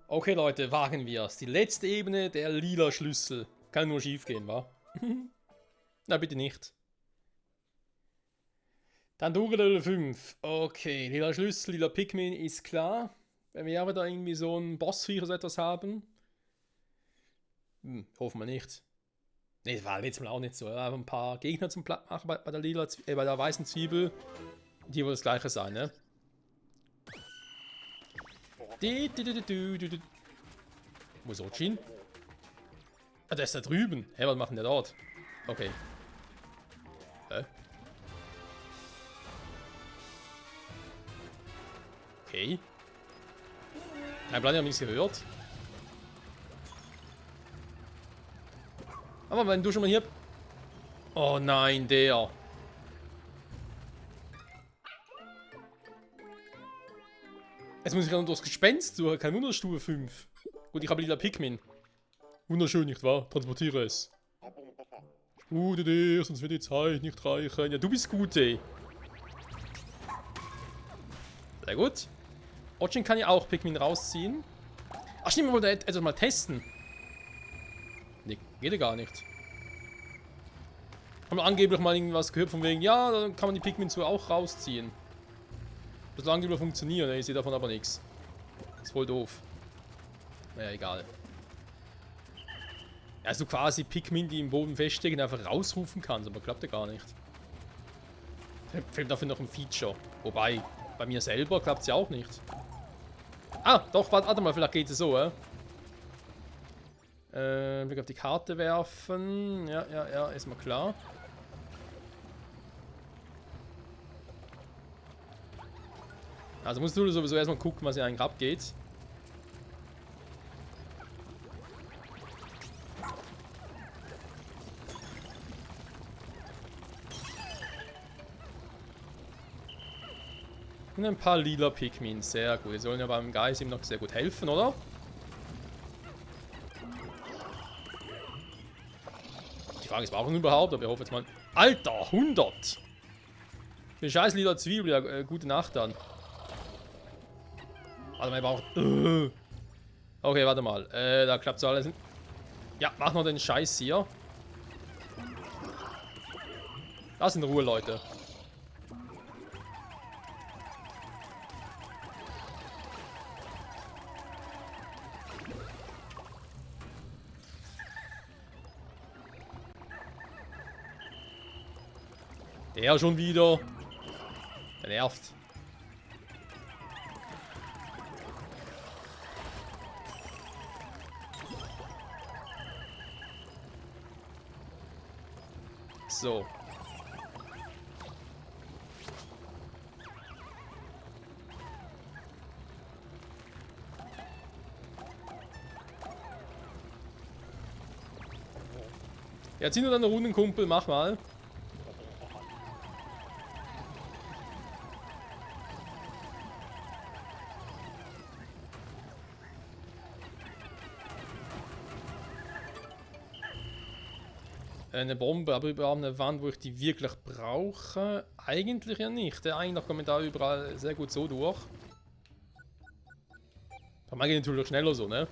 Okay, Leute, wagen wir es. Die letzte Ebene, der lila Schlüssel. Kann nur schief gehen, wa? Na, bitte nicht. Dandura Level 5. Okay, lila Schlüssel, lila Pikmin ist klar. Wenn wir aber da irgendwie so ein Bossviech oder so etwas haben. Hoffen wir nicht. Ne, das war letztes Mal auch nicht so. Einfach ein paar Gegner zum Platt machen bei der bei der weißen Zwiebel. Die wird das gleiche sein, ne? Wo ist Ochin? Ah, der ist da drüben. Hä, was macht denn der dort? Okay. Hä? Okay. Kein Plan, ich hab nichts gehört. Aber wenn du schon mal hier... Oh nein, der. Jetzt muss ich ja noch durchs Gespenst suchen. Kein Wunder, Stufe 5. Gut, ich habe lila Pikmin. Wunderschön, nicht wahr? Transportiere es. Gute dir, sonst wird die Zeit nicht reichen. Ja, du bist gut, ey. Sehr gut. Ochin kann ja auch Pikmin rausziehen. Ach stimmt, wir wollten etwas mal testen. Ne, geht ja gar nicht. Haben wir angeblich mal irgendwas gehört von wegen, ja, dann kann man die Pikmin so auch rausziehen. Das soll angeblich funktionieren, ich sehe davon aber nichts. Ist voll doof. Naja, egal. Also quasi Pikmin, die im Boden feststecken, einfach rausrufen kannst, aber klappt ja gar nicht. Fehlt dafür noch ein Feature. Wobei, bei mir selber klappt es ja auch nicht. Ah, doch, warte mal, vielleicht geht es so, Blick auf die Karte werfen. Ja, ist mal klar. Also musst du sowieso erstmal gucken, was hier eigentlich abgeht. Und ein paar lila Pikmin, sehr gut. Die sollen ja beim Geist ihm noch sehr gut helfen, oder? Die Frage ist, warum überhaupt? Aber ich hoffe jetzt mal... Alter, 100! Für scheiß lila Zwiebel, ja, gute Nacht dann. Warte mal, ich brauche... Okay, warte mal. Da klappt so alles. Ja, mach noch den Scheiß hier. Lass in Ruhe, Leute. Der schon wieder. Der nervt. So. Ja, zieh nur deine Runden, Kumpel, mach mal. Eine Bombe, aber überhaupt eine Wand, wo ich die wirklich brauche? Eigentlich ja nicht. Eigentlich kommt man da überall sehr gut so durch. Da mag ich natürlich schneller so, ne?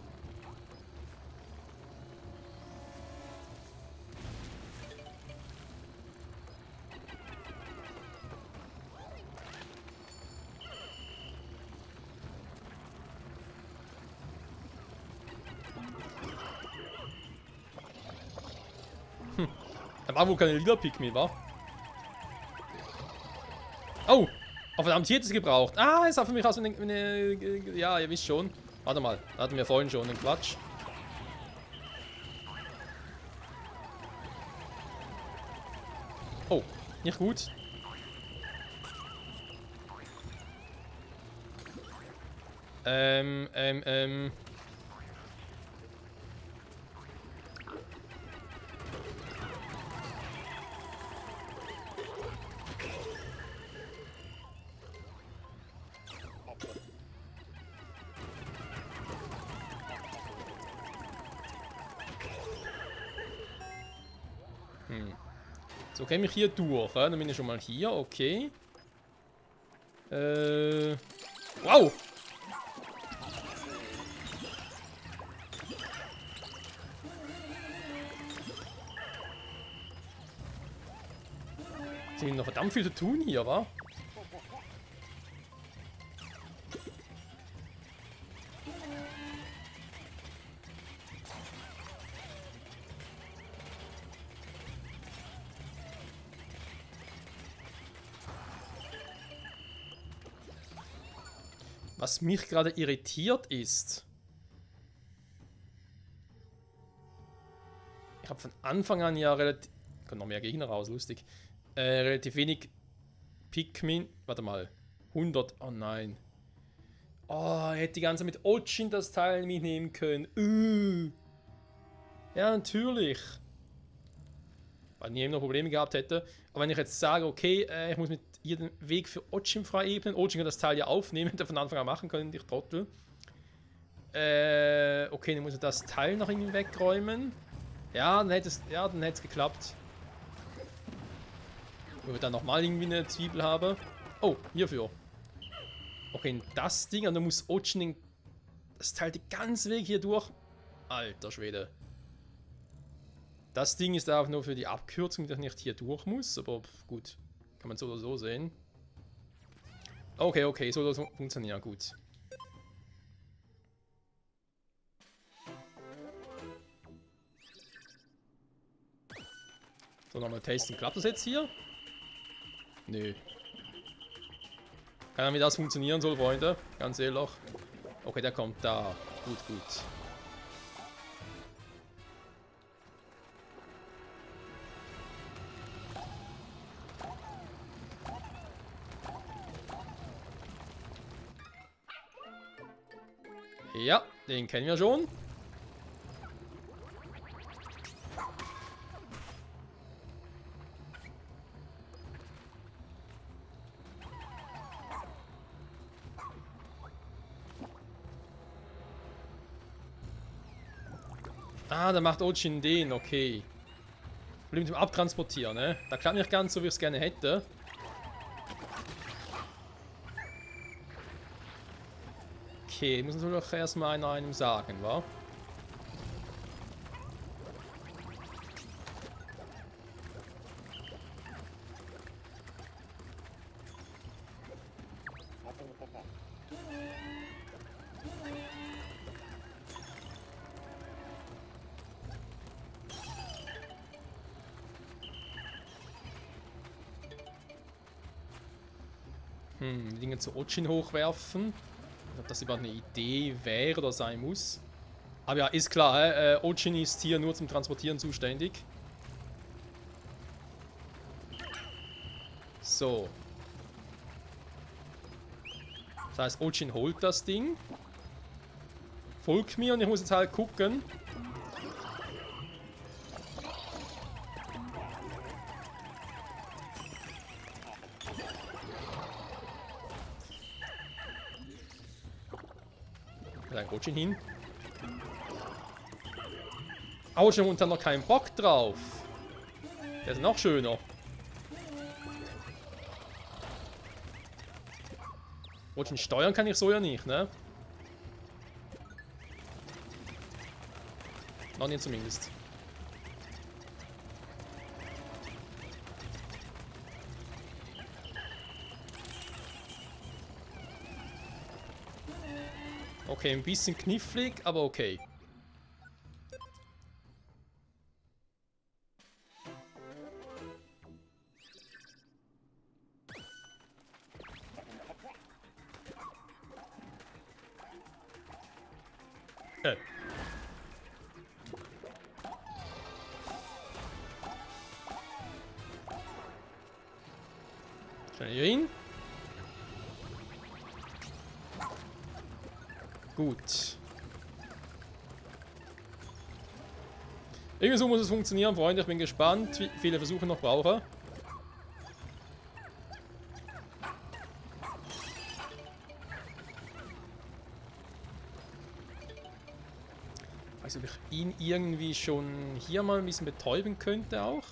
Da war wohl keine lila Pikmin, wa? Oh! Oh, verdammt, hier hat es gebraucht. Ah, es sah für mich aus wie eine... Ja, ihr wisst schon. Warte mal, da hatten wir vorhin schon einen Quatsch. Oh, nicht gut. So, käme ich hier durch. Dann bin ich schon mal hier, okay. Wow! Wir haben noch verdammt viel zu tun hier, wa? Was mich gerade irritiert ist, ich habe von Anfang an ja relativ, kommt noch mehr Gegner raus, lustig, relativ wenig Pikmin, warte mal, 100, oh nein. Oh, ich hätte die ganze Zeit mit Ochin das Teil mitnehmen können. Ja, natürlich. Weil ich eben noch Probleme gehabt hätte. Aber wenn ich jetzt sage, okay, ich muss mit ihr den Weg für Ochin frei ebnen. Ochin kann das Teil ja aufnehmen, hätte von Anfang an machen können, ich Trottel. Okay, dann muss ich das Teil noch irgendwie wegräumen. Ja, dann hätte es geklappt. Wenn ich dann nochmal irgendwie eine Zwiebel habe. Oh, hierfür. Okay, das Ding, und dann muss Ochin das Teil den ganzen Weg hier durch. Alter Schwede. Das Ding ist auch nur für die Abkürzung, dass ich nicht hier durch muss, aber gut. Kann man so oder so sehen. Okay, so oder so funktioniert gut. So, nochmal testen. Klappt das jetzt hier? Nö. Keine Ahnung, wie das funktionieren soll, Freunde. Ganz ehrlich. Okay, der kommt da. Gut. Ja, den kennen wir schon. Ah, da macht Ochin den, okay. Problem zum Abtransportieren, ne? Da klappt nicht ganz so, wie ich es gerne hätte. Okay, müssen wir doch erstmal einem sagen, wa? Die Dinge zu Ochin hochwerfen. Ob das überhaupt eine Idee wäre oder sein muss. Aber ja, ist klar, Ochin ist hier nur zum Transportieren zuständig. So. Das heißt, Ochin holt das Ding. Folgt mir und ich muss jetzt halt gucken. Dann Ochin hin. Ochin hat noch keinen Bock drauf. Der ist noch schöner. Ochin steuern kann ich so ja nicht, ne? Noch nicht zumindest. Okay, ein bisschen knifflig, aber okay. Schnell hier hin. Gut. Irgendwie so muss es funktionieren, Freunde. Ich bin gespannt, wie viele Versuche ich noch brauche. Also, ob ich ihn irgendwie schon hier mal ein bisschen betäuben könnte auch.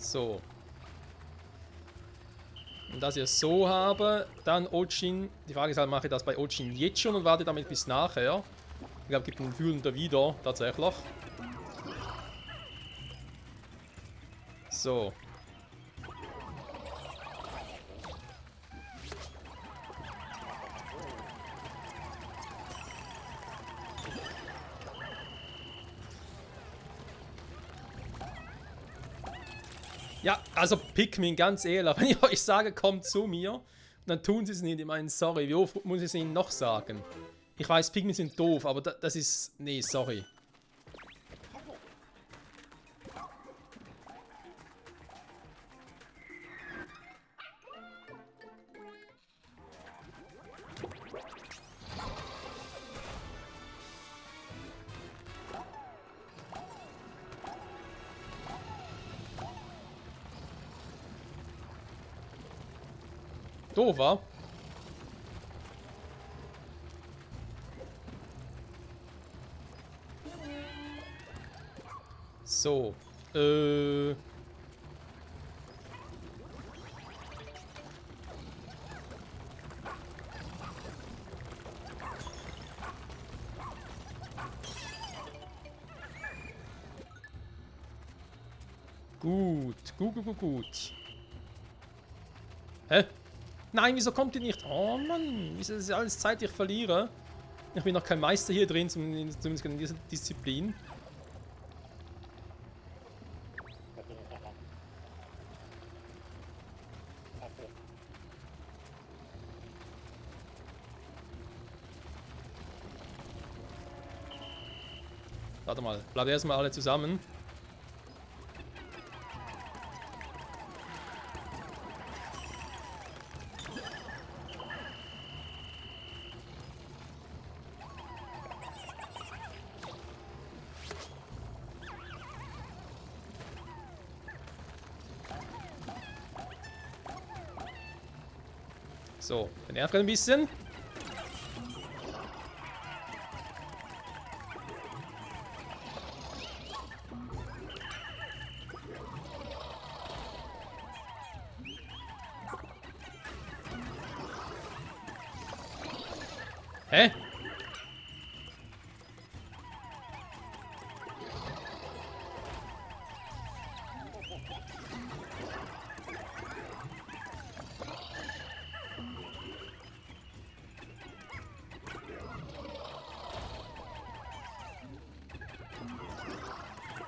So. Und das ich es so habe, dann Ojin. Die Frage ist halt, mache ich das bei Ojin jetzt schon und warte damit bis nachher? Ich glaube, gibt einen fühlender wieder, tatsächlich. So. Ja, also Pikmin, ganz ehrlich, wenn ich euch sage, kommt zu mir, dann tun sie es nicht. Ich meine, sorry, wie oft muss ich es ihnen noch sagen? Ich weiß, Pikmin sind doof, aber das ist... Nee, sorry. Doof, wa? So. Gut. Hä? Nein, wieso kommt ihr nicht? Oh Mann, wieso ist das alles Zeit, die ich verliere? Ich bin noch kein Meister hier drin, zumindest in dieser Disziplin. Warte mal, bleiben erstmal alle zusammen. So, der nervt ein bisschen. Hä?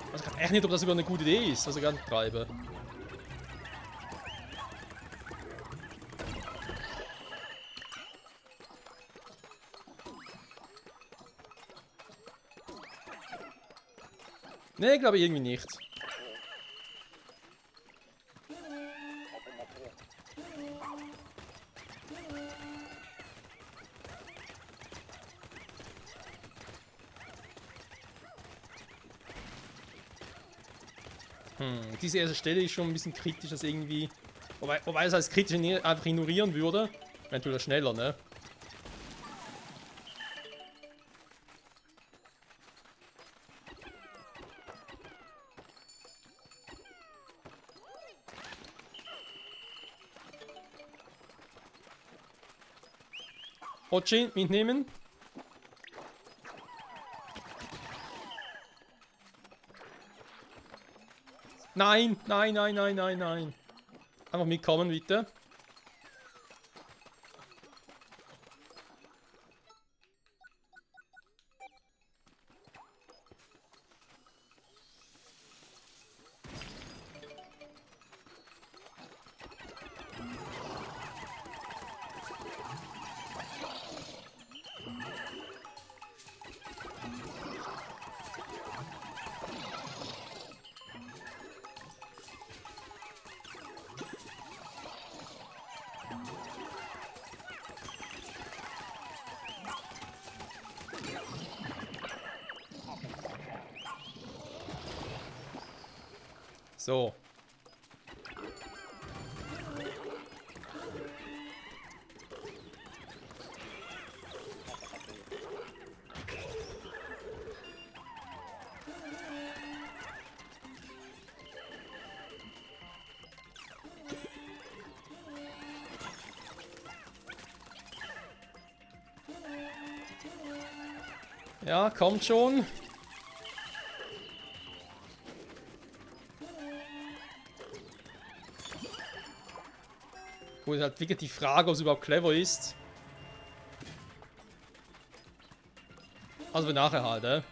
Ich weiß echt nicht, ob das sogar eine gute Idee ist, was ich gerade treibe. Nee, glaube ich irgendwie nicht. Diese erste Stelle ist schon ein bisschen kritisch, dass irgendwie... Wobei es als kritisch einfach ignorieren würde. Eventuell schneller, ne? Ojin, mitnehmen. Nein. Einfach mitkommen, bitte. So. Ja, kommt schon. Gut, halt wirklich die Frage, ob es überhaupt clever ist. Also für nachher halt,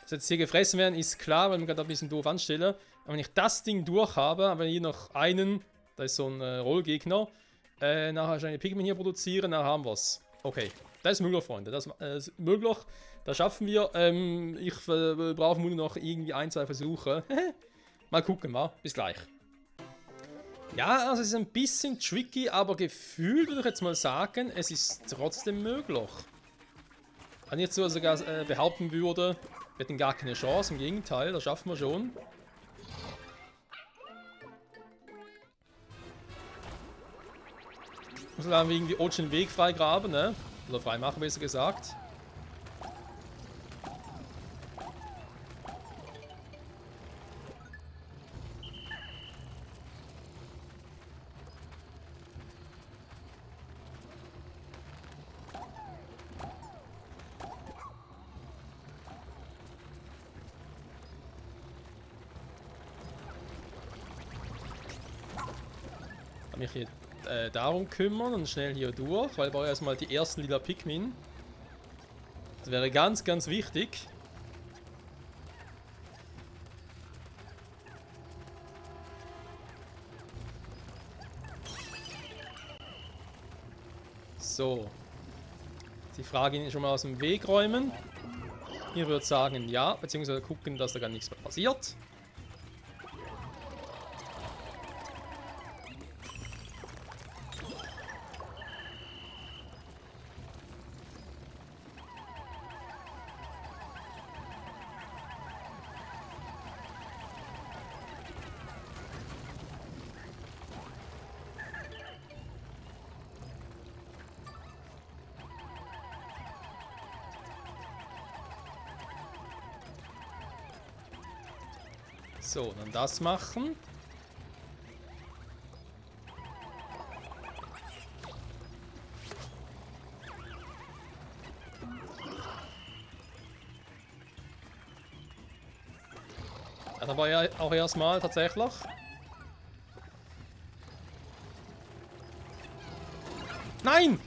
Dass jetzt hier gefressen werden, ist klar, weil wir gerade ein bisschen doof anstellen. Aber wenn ich das Ding durch habe, aber hier noch einen, da ist so ein Rollgegner, nachher eine Pikmin hier produzieren, dann haben wir es. Okay, das ist möglich, Freunde. Das ist möglich. Das schaffen wir. Ich brauche nur noch irgendwie 1, 2 Versuche. Mal gucken, wa? Bis gleich. Ja, also es ist ein bisschen tricky, aber gefühlt würde ich jetzt mal sagen, es ist trotzdem möglich. Wenn ich jetzt sogar behaupten würde, wir hätten gar keine Chance, im Gegenteil, das schaffen wir schon. Muss dann irgendwie Otsch den Weg freigraben, ne? Oder freimachen, besser gesagt. Mich hier darum kümmern und schnell hier durch, weil wir brauchen erstmal die ersten lila Pikmin. Das wäre ganz, ganz wichtig. So. Die Frage schon mal aus dem Weg räumen. Hier würde sagen ja, beziehungsweise gucken, dass da gar nichts mehr passiert. So, dann das machen. Das war ja auch erstmal tatsächlich. Nein!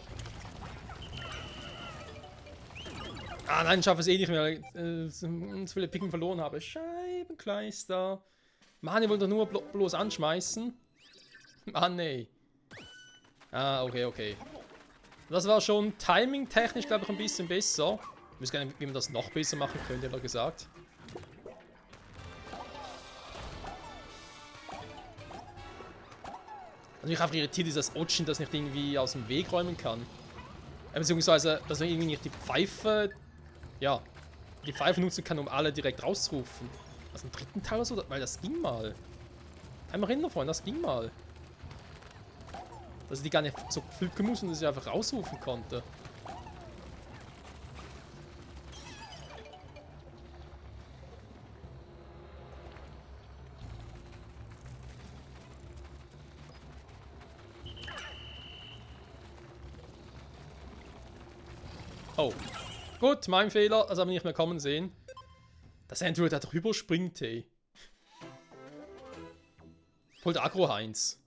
Ah nein, ich schaffe es eh nicht mehr, weil ich zu viele Picken verloren habe. Scheibenkleister. Mann, ihr wollt doch nur bloß anschmeißen. Mann, nee. Ah, okay, okay. Das war schon timing-technisch, glaube ich, ein bisschen besser. Ich weiß gar nicht, wie man das noch besser machen könnte, ehrlich gesagt. Also mich einfach irritiert ist, dass Otschen das nicht irgendwie aus dem Weg räumen kann. Beziehungsweise, dass man irgendwie nicht die Pfeife, ja, die Pfeife nutzen kann, um alle direkt rauszurufen. Also im dritten Teil oder so, weil das ging mal. Einmal erinnern, Freunde, das ging mal. Dass ich die gar nicht so pflücken muss und dass ich einfach rausrufen konnte. Oh. Gut, mein Fehler. Das haben wir nicht mehr kommen sehen. Dass Andrew da drüber springt, ey. Holt Agro Heinz.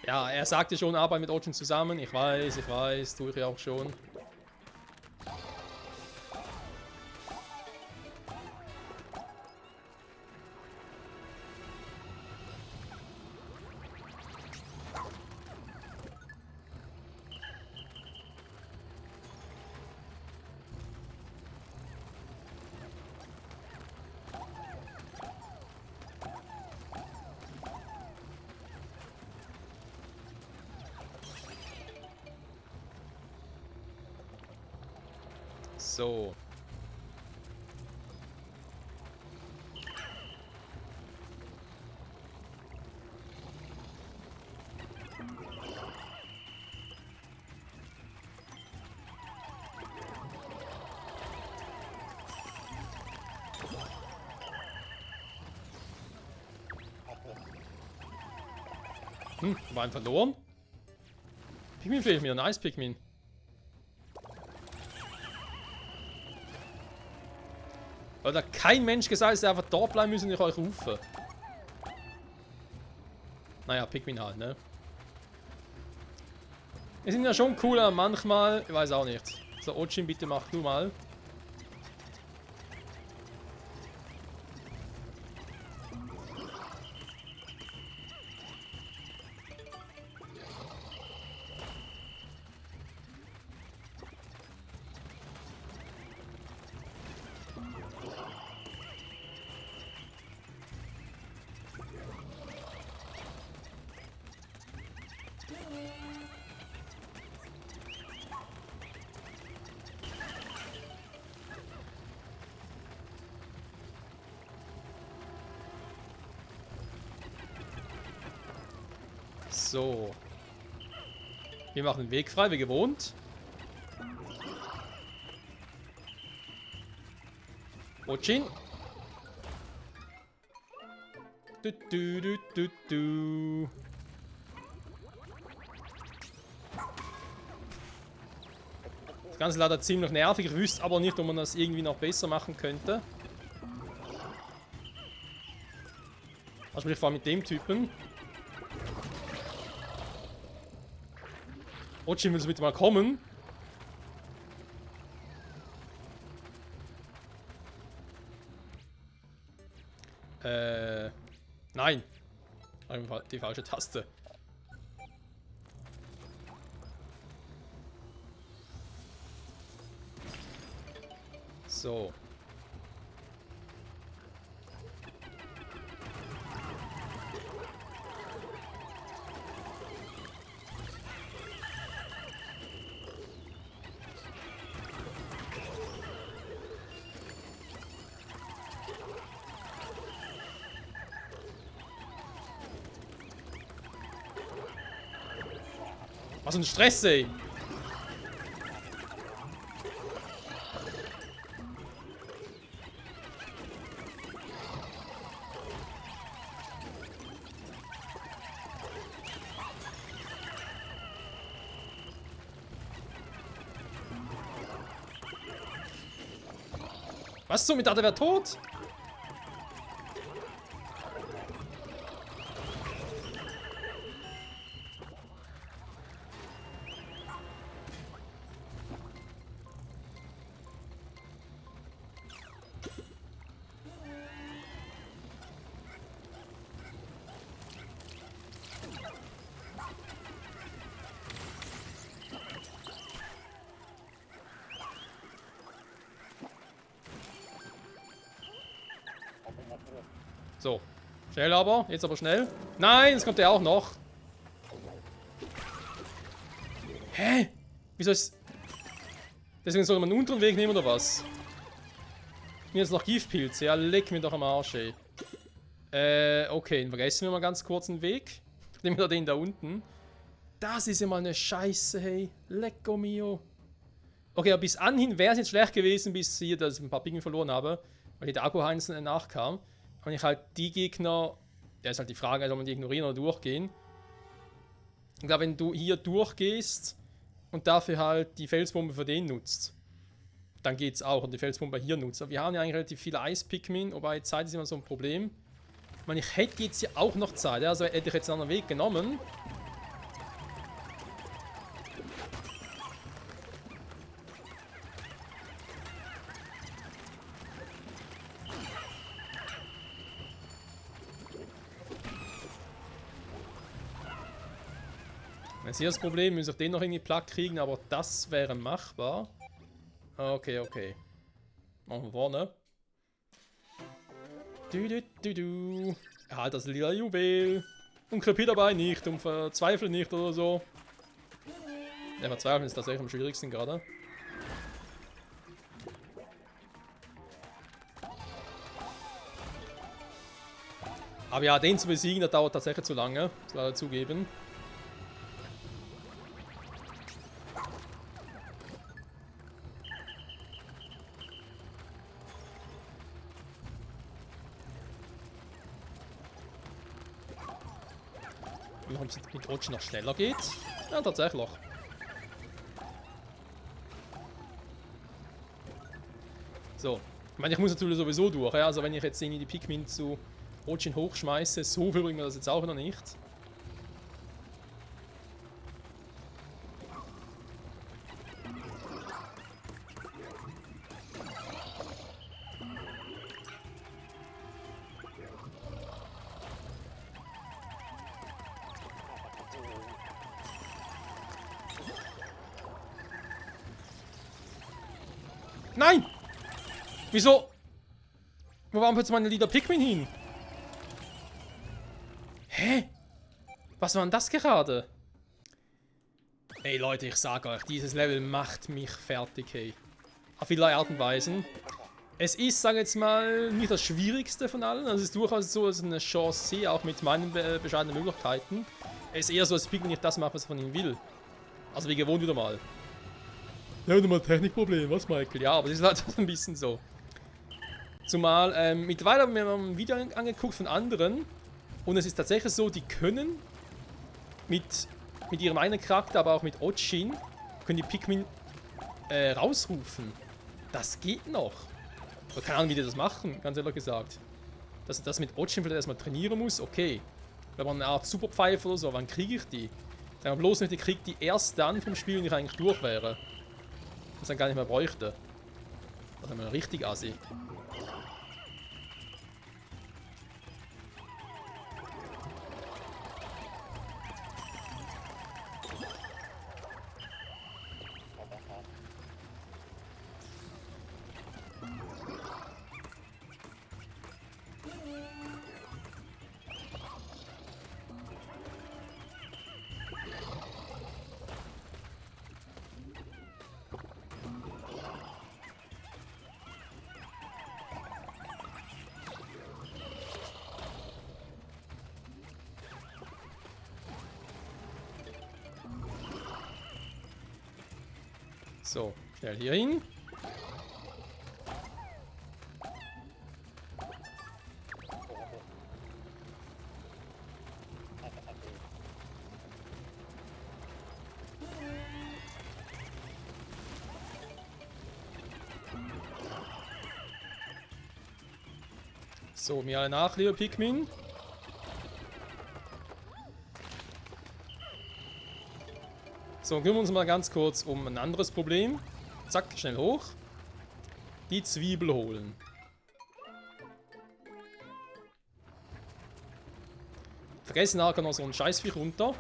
Ja, er sagte schon, Arbeit mit Otschen zusammen. Ich weiß, tue ich ja auch schon. So. War ein verloren. Pikmin fehlt mir, nice Pikmin. Weil da kein Mensch gesagt hat, dass ihr einfach da bleiben müssen und ich euch rufen. Naja, Pikmin halt, ne? Die sind ja schon cool, aber manchmal, ich weiß auch nicht. So, Ochin, bitte mach du mal. So. Wir machen den Weg frei, wie gewohnt. Ochin. Du, du, du, du, du. Das Ganze ist leider ziemlich nervig. Ich wüsste aber nicht, ob man das irgendwie noch besser machen könnte. Also sprich vor allem mit dem Typen. Ochin, willst du bitte mal kommen? Nein. Einfach die falsche Taste. So. Was ein Stress, ey. Was so, mit der wäre tot? So. Schnell aber. Jetzt aber schnell. Nein, jetzt kommt der auch noch. Hä? Wieso ist... Deswegen soll man einen unteren Weg nehmen oder was? Mir jetzt noch Giftpilze. Ja, leck mir doch am Arsch, ey. Okay, dann vergessen wir mal ganz kurz den Weg. Nehmen wir den da unten. Das ist ja mal eine Scheiße, hey. Lecco mio. Okay, aber bis anhin wäre es jetzt schlecht gewesen, bis hier, dass ich ein paar Pingen verloren habe. Weil hier der Akku Heinz nachkam. Und ich halt die Gegner... Ja, ist halt die Frage, ob man die ignorieren oder durchgehen. Ich glaube, wenn du hier durchgehst und dafür halt die Felsbombe für den nutzt, dann geht's auch und die Felsbombe hier nutzt. Aber wir haben ja eigentlich relativ viele Eis-Pikmin, wobei Zeit ist immer so ein Problem. Ich meine, ich hätte jetzt hier auch noch Zeit, also hätte ich jetzt einen anderen Weg genommen. Das ist hier das Problem, wir müssen auf den noch irgendwie platt kriegen, aber das wäre machbar. Okay, okay. Machen wir vorne. Du. Erhalt das lila Juwel. Und krepier dabei nicht und verzweifle nicht oder so. Ja, verzweifeln ist tatsächlich am schwierigsten gerade. Aber ja, den zu besiegen, das dauert tatsächlich zu lange. Das leider zugeben. Ob es mit Rutschen noch schneller geht? Ja, tatsächlich. So. Ich meine, ich muss natürlich sowieso durch. Ja? Also wenn ich jetzt irgendwie die Pikmin zu Rutschen hochschmeiße, so viel bringt mir das jetzt auch noch nicht. Nein! Wieso? Wo waren jetzt meine Lieder Pikmin hin? Hä? Was war denn das gerade? Ey Leute, ich sag euch, dieses Level macht mich fertig, hey. Auf vielerlei Art und Weisen. Es ist, sag jetzt mal, nicht das Schwierigste von allen. Also es ist durchaus so, dass ich eine Chance sehe, auch mit meinen bescheidenen Möglichkeiten. Es ist eher so, dass Pikmin nicht das macht, was er von ihm will. Also wie gewohnt wieder mal. Ja, wieder mal ein Technikproblem, was Michael? Ja, aber das ist halt ein bisschen so. Zumal, mittlerweile haben wir mal ein Video angeguckt von anderen. Und es ist tatsächlich so, die können mit ihrem eigenen Charakter, aber auch mit Ochin, können die Pikmin rausrufen. Das geht noch. Aber keine Ahnung, wie die das machen, ganz ehrlich gesagt. Dass das mit Ochin vielleicht erstmal trainieren muss, okay. Wenn man eine Art Superpfeife oder so, wann kriege ich die? Sagen wir bloß nicht, ich kriege die erst dann vom Spiel, wenn ich eigentlich durch wäre. Das dann gar nicht mehr bräuchte. Das ist mal richtig assi. So, schnell hier hin. So, mir alle nach, lieber Pikmin. So, kümmern wir uns mal ganz kurz um ein anderes Problem. Zack, schnell hoch. Die Zwiebel holen. Vergessen nachher noch so ein Scheißviech runter.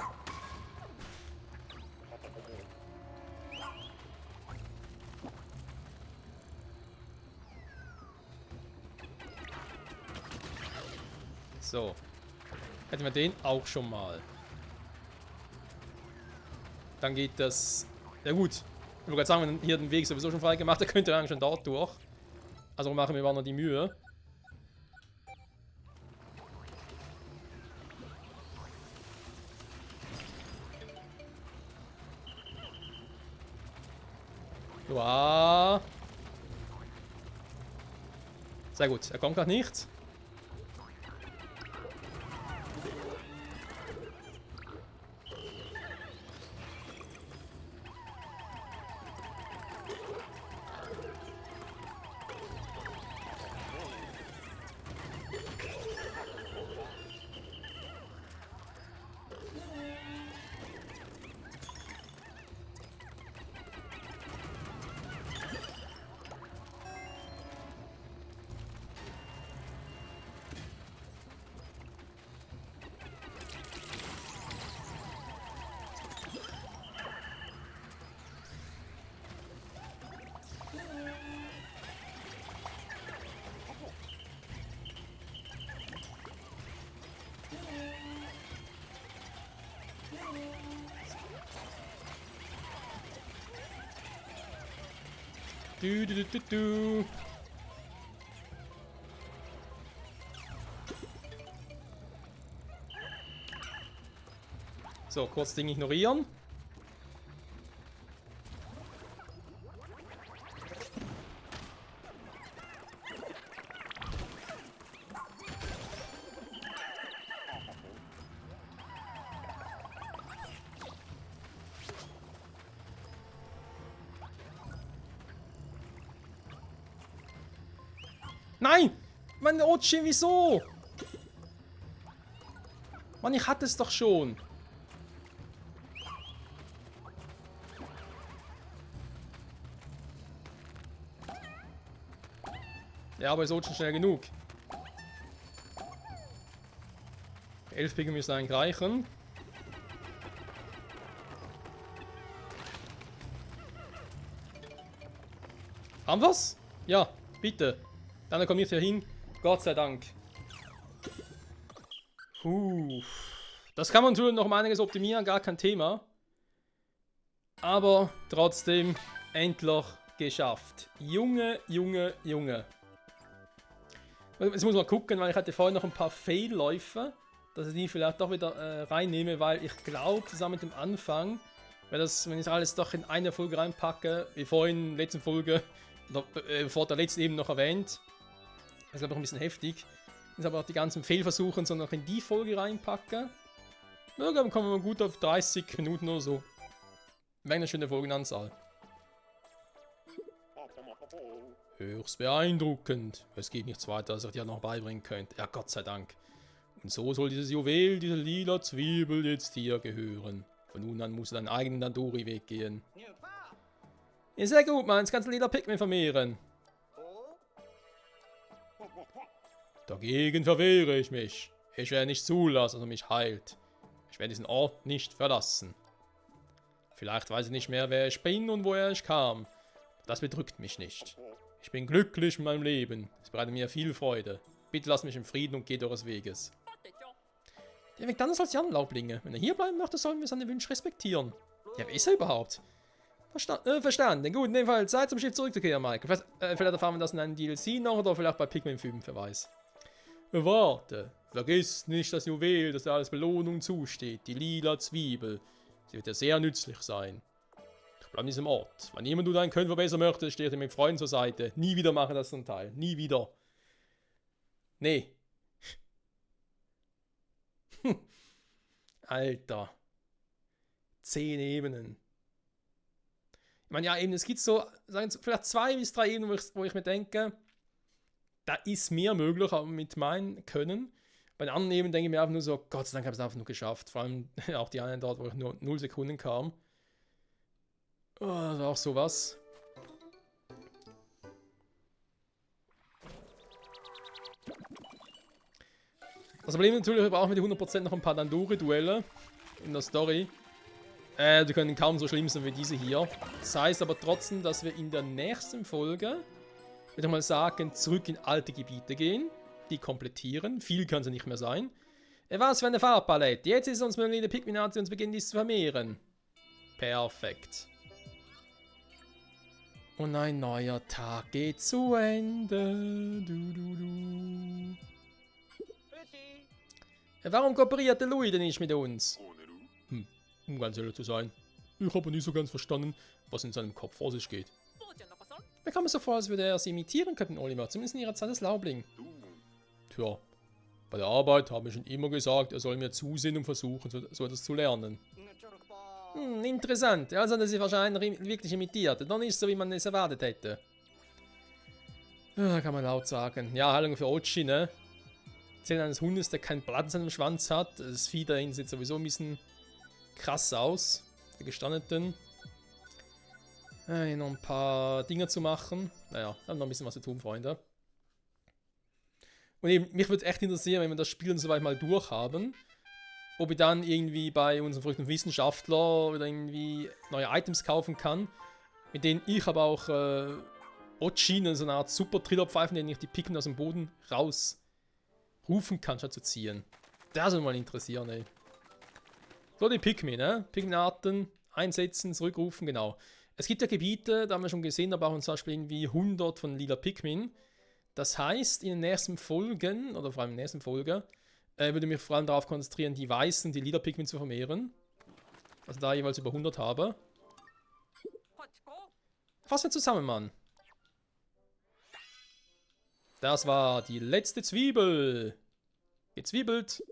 So. Hätten wir den auch schon mal. Dann geht das... Ja gut. Ich wollte gerade sagen, wenn hier den Weg sowieso schon frei gemacht, dann könnte er eigentlich schon dort durch. Also machen wir mal noch die Mühe. Ja. Sehr gut. Er kommt gerade nicht. Du. So, kurz Ding ignorieren. Nein! Mann, Ochi, wieso? Mann, ich hatte es doch schon. Ja, aber ist Ochi schnell genug. 11 Pigel müssen eigentlich reichen. Haben wir's? Ja, bitte. Dann komme ich hier hin. Gott sei Dank. Das kann man natürlich noch um einiges optimieren, gar kein Thema. Aber trotzdem endlich geschafft. Junge, Junge, Junge. Jetzt muss man gucken, weil ich hatte vorhin noch ein paar Fehlläufe, dass ich die vielleicht doch wieder reinnehme, weil ich glaube, zusammen mit dem Anfang, wenn ich das alles doch in eine Folge reinpacke, wie vorhin in der letzten Folge, vor der letzten eben noch erwähnt, das ist glaube ich ein bisschen heftig, jetzt aber auch die ganzen Fehlversuche so noch in die Folge reinpacke, dann kommen wir gut auf 30 Minuten oder so. Wäre eine schöne Folgenanzahl. Höchst beeindruckend. Es geht nichts weiter, als ich dir noch beibringen könnte. Ja, Gott sei Dank. Und so soll dieses Juwel, diese lila Zwiebel jetzt hier gehören. Von nun an musst du deinen eigenen Dandori-Weg gehen. Ja, sehr gut, Mann. Jetzt kannst du lila Pikmin vermehren. Dagegen verwehre ich mich. Ich werde nicht zulassen, dass er mich heilt. Ich werde diesen Ort nicht verlassen. Vielleicht weiß ich nicht mehr, wer ich bin und woher ich kam. Das bedrückt mich nicht. Ich bin glücklich in meinem Leben. Es bereitet mir viel Freude. Bitte lass mich in Frieden und geh eures Weges. Der Weg dann ist als Jan-Laublinge. Wenn er hier bleiben möchte, sollen wir seine Wünsche respektieren. Ja, wer ist er überhaupt? Verstanden. Gut, in dem Fall Zeit zum Schiff zurückzukehren, Mike. Vielleicht erfahren wir das in einem DLC noch oder vielleicht bei Pikmin 5, wer weiß. Warte. Vergiss nicht das Juwel, das dir als Belohnung zusteht. Die lila Zwiebel. Sie wird dir sehr nützlich sein. Bleib an diesem Ort. Wenn jemand deinen Können verbessern möchte, steht er mit Freunden zur Seite. Nie wieder mache das zum Teil. Nie wieder. Nee. Alter. 10 Ebenen. Ich meine, ja, eben, es gibt so, sagen wir, vielleicht 2 bis 3 Ebenen, wo ich mir denke, da ist mehr möglich, aber mit meinem Können. Bei den anderen Ebenen denke ich mir einfach nur so, Gott sei Dank habe ich es einfach nur geschafft. Vor allem auch die einen dort, wo ich nur 0 Sekunden kam. Oh, das war auch sowas. Das Problem natürlich, wir brauchen mit die 100% noch ein paar Dandori-Duelle in der Story. Die können kaum so schlimm sein wie diese hier. Das heißt aber trotzdem, dass wir in der nächsten Folge, würde ich mal sagen, zurück in alte Gebiete gehen. Die komplettieren. Viel kann es ja nicht mehr sein. Was für eine Farbpalette. Jetzt ist uns möglich, Pikminate und beginnen dies zu vermehren. Perfekt. Und ein neuer Tag geht zu Ende. Warum kooperiert der Louis denn nicht mit uns? Um ganz ehrlich zu sein. Ich habe nicht so ganz verstanden, was in seinem Kopf vor sich geht. Mir kam es so vor, als würde er sie imitieren, Captain Oliver. Zumindest in ihrer Zeit als Laubling. Tja, bei der Arbeit habe ich schon immer gesagt, er soll mir zusehen und versuchen, so etwas zu lernen. Interessant. Also, dass sie wahrscheinlich wirklich imitiert. Doch nicht so, wie man es erwartet hätte. Ja, kann man laut sagen. Ja, Heilung für Ochi, ne? Zählen eines Hundes, der keinen Blatt in seinem Schwanz hat. Das Vieh dahin sieht sowieso ein bisschen krass aus. Der Gestandeten. Noch ein paar Dinge zu machen. Naja, da haben wir noch ein bisschen was zu tun, Freunde. Und eben, mich würde echt interessieren, wenn wir das Spiel soweit mal durchhaben, ob ich dann irgendwie bei unserem verrückten Wissenschaftler oder irgendwie neue Items kaufen kann, mit denen ich aber auch Ochi, so eine Art Super-Trillerpfeifen, den ich die Pikmin aus dem Boden rausrufen kann, statt zu ziehen. Das würde mich mal interessieren, ey. So, die Pikmin, ne? Pikminarten einsetzen, zurückrufen, genau. Es gibt ja Gebiete, da haben wir schon gesehen, da brauchen wir zum Beispiel irgendwie 100 von lila Pikmin. Das heißt, in den nächsten Folgen, oder vor allem in der nächsten Folge, würde ich mich vor allem darauf konzentrieren, die weißen, die lila Pikmin zu vermehren. Also da jeweils über 100 habe. Fassen wir zusammen, Mann. Das war die letzte Zwiebel. Gezwiebelt.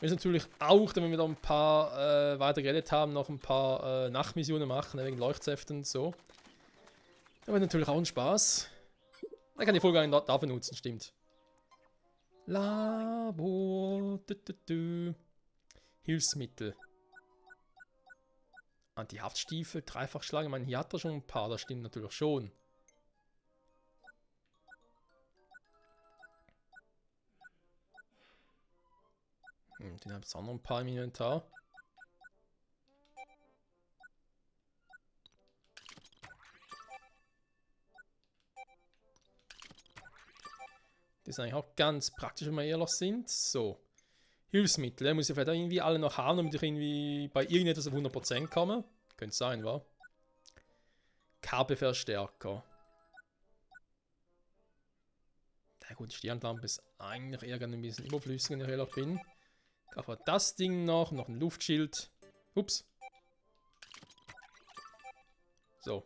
Wir müssen natürlich auch, wenn wir da ein paar weiter geredet haben, noch ein paar Nachtmissionen machen, wegen Leuchtsäften und so. Aber natürlich auch ein Spaß. Man kann die Folge eigentlich dafür nutzen, stimmt. Labor. Hilfsmittel. Anti-Haftstiefel, Dreifachschlag. Ich meine, hier hat er schon ein paar, das stimmt natürlich schon. Den habe ich auch noch ein paar im Inventar. Das ist eigentlich auch ganz praktisch, wenn wir ehrlich sind. So. Hilfsmittel, muss ich vielleicht auch irgendwie alle noch haben, damit ich irgendwie bei irgendetwas auf 100% komme. Könnte sein, wa? Kabelverstärker. Na gut, die Stirnlampe ist eigentlich eher ein bisschen überflüssig, wenn ich ehrlich bin. Aber das Ding noch ein Luftschild. Ups. So.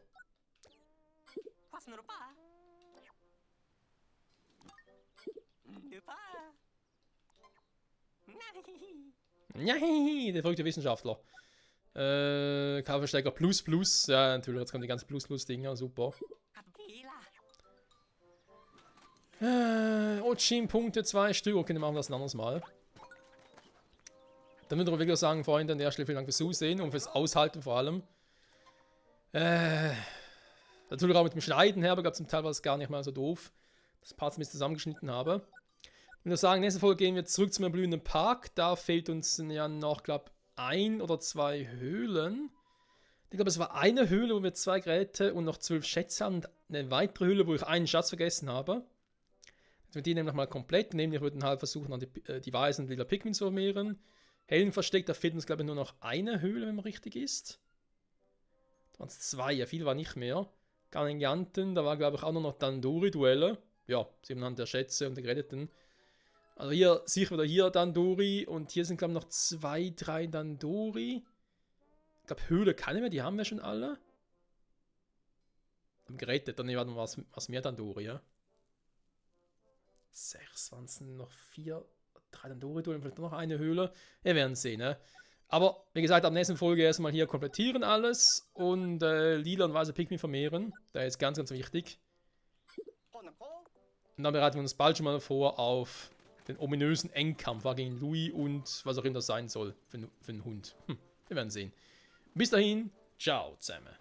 Nein, der verrückte Wissenschaftler. Kabelverstärker Plus Plus. Ja, natürlich, jetzt kommen die ganzen Plus Plus Dinger, super. Ochim-Punkte 2 Stück. Okay, dann machen wir das ein anderes Mal. Dann würde ich wirklich sagen, Freunde, an der Stelle vielen Dank fürs Zusehen und fürs Aushalten vor allem. Natürlich auch mit dem Schneiden her, aber gab es zum Teil was gar nicht mal so doof. Das Part ein bisschen zusammengeschnitten habe. Ich würde sagen, nächste Folge gehen wir zurück zum blühenden Park. Da fehlt uns ja noch, glaube ich, 1 oder 2 Höhlen. Ich glaube, es war eine Höhle, wo wir 2 Geräte und noch 12 Schätze haben. Und eine weitere Höhle, wo ich einen Schatz vergessen habe. Wir die nämlich mal komplett nehmen. Wir würden halt versuchen, an die weißen lila Pikmin zu vermehren. Hellen versteckt, da fehlt uns, glaube ich, nur noch eine Höhle, wenn man richtig ist. Da waren es 2, ja, viel war nicht mehr. Giganten, da war, glaube ich, auch nur noch Dandori-Duelle. Ja, 7 der Schätze und der Geretteten. Also hier, sicher wieder hier Dandori und hier sind, glaube ich, noch 2, 3 Dandori. Ich glaube, Höhle keine mehr, die haben wir schon alle. Gerettet, dann war was mehr Dandori, ja. 6 waren es noch 4, 3 Dandori-Duelle, vielleicht noch eine Höhle. Wir werden sehen, ne? Aber, wie gesagt, ab nächsten Folge erstmal hier komplettieren alles und lila und weiße Pikmin vermehren. Das ist ganz, ganz wichtig. Und dann bereiten wir uns bald schon mal vor auf den ominösen Endkampf gegen Louis und was auch immer das sein soll für einen Hund. Wir werden sehen. Bis dahin, ciao zusammen.